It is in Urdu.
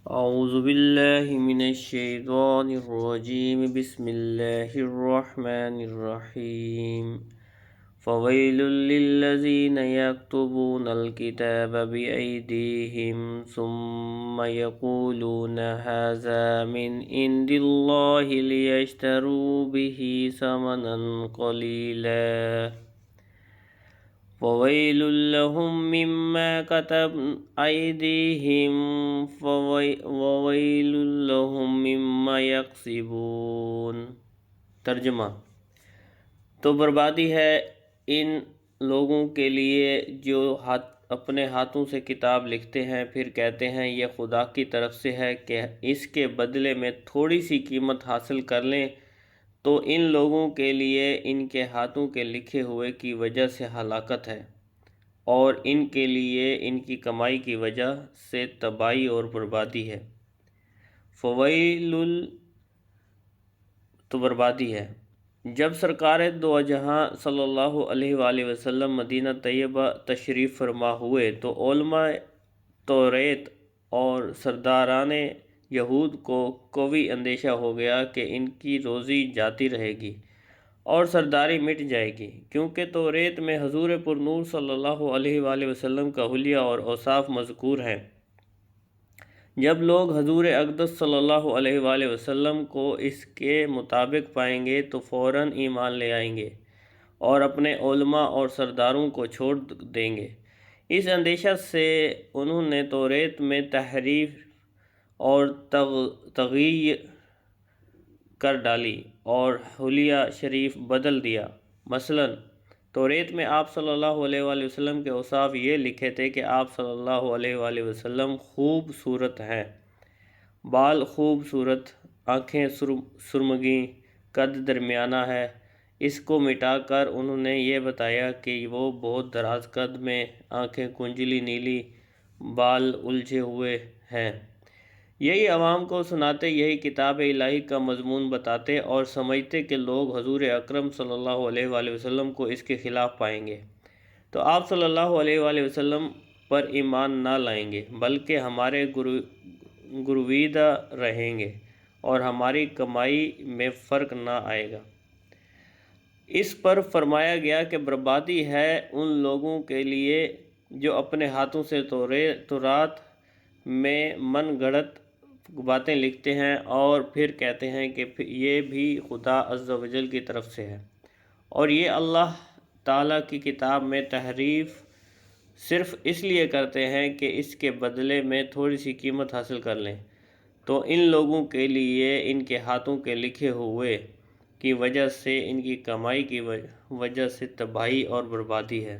اعوذ باللہ من الشیطان الرجیم بسم اللہ الرحمن الرحیم فویل للذین یکتبون الکتاب بأیدیہم ثم یقولون ھذا من عند اللہ لیشتروا بہ ثمنا قلیلا فویل لهم مما كتبت أيديهم وویل لهم مما يكسبون۔ ترجمہ: تو بربادی ہے ان لوگوں کے لیے جو اپنے ہاتھوں سے کتاب لکھتے ہیں پھر کہتے ہیں یہ خدا کی طرف سے ہے کہ اس کے بدلے میں تھوڑی سی قیمت حاصل کر لیں، تو ان لوگوں کے لیے ان کے ہاتھوں کے لکھے ہوئے کی وجہ سے ہلاکت ہے، اور ان کے لیے ان کی کمائی کی وجہ سے تباہی اور بربادی ہے۔ فویل تو بربادی ہے۔ جب سرکار دو جہاں صلی اللہ علیہ وآلہ وسلم مدینہ طیبہ تشریف فرما ہوئے تو علماء توریت اور سرداران یہود کو قوی اندیشہ ہو گیا کہ ان کی روزی جاتی رہے گی اور سرداری مٹ جائے گی، کیونکہ توریت میں حضور پرنور صلی اللہ علیہ وآلہ وسلم کا حلیہ اور اوصاف مذکور ہیں۔ جب لوگ حضور اقدس صلی اللہ علیہ وآلہ وسلم کو اس کے مطابق پائیں گے تو فوراً ایمان لے آئیں گے اور اپنے علماء اور سرداروں کو چھوڑ دیں گے۔ اس اندیشہ سے انہوں نے توریت میں تحریف اور تغییر کر ڈالی اور حلیہ شریف بدل دیا۔ مثلاً توریت میں آپ صلی اللہ علیہ وآلہ وسلم کے اوصاف یہ لکھے تھے کہ آپ صلی اللہ علیہ وآلہ وسلم خوبصورت ہیں، بال خوبصورت، آنکھیں سرمگی، قد درمیانہ ہے۔ اس کو مٹا کر انہوں نے یہ بتایا کہ وہ بہت دراز قد میں، آنکھیں کنجلی نیلی، بال الجھے ہوئے ہیں۔ یہی عوام کو سناتے، یہی کتاب الہی کا مضمون بتاتے اور سمجھتے کہ لوگ حضور اکرم صلی اللہ علیہ وآلہ وسلم کو اس کے خلاف پائیں گے تو آپ صلی اللہ علیہ وآلہ وسلم پر ایمان نہ لائیں گے، بلکہ ہمارے گرویدہ رہیں گے اور ہماری کمائی میں فرق نہ آئے گا۔ اس پر فرمایا گیا کہ بربادی ہے ان لوگوں کے لیے جو اپنے ہاتھوں سے تورات میں من گھڑت باتیں لکھتے ہیں اور پھر کہتے ہیں کہ یہ بھی خدا عز و جل کی طرف سے ہے، اور یہ اللہ تعالیٰ کی کتاب میں تحریف صرف اس لیے کرتے ہیں کہ اس کے بدلے میں تھوڑی سی قیمت حاصل کر لیں، تو ان لوگوں کے لیے ان کے ہاتھوں کے لکھے ہوئے کی وجہ سے ان کی کمائی کی وجہ سے تباہی اور بربادی ہے۔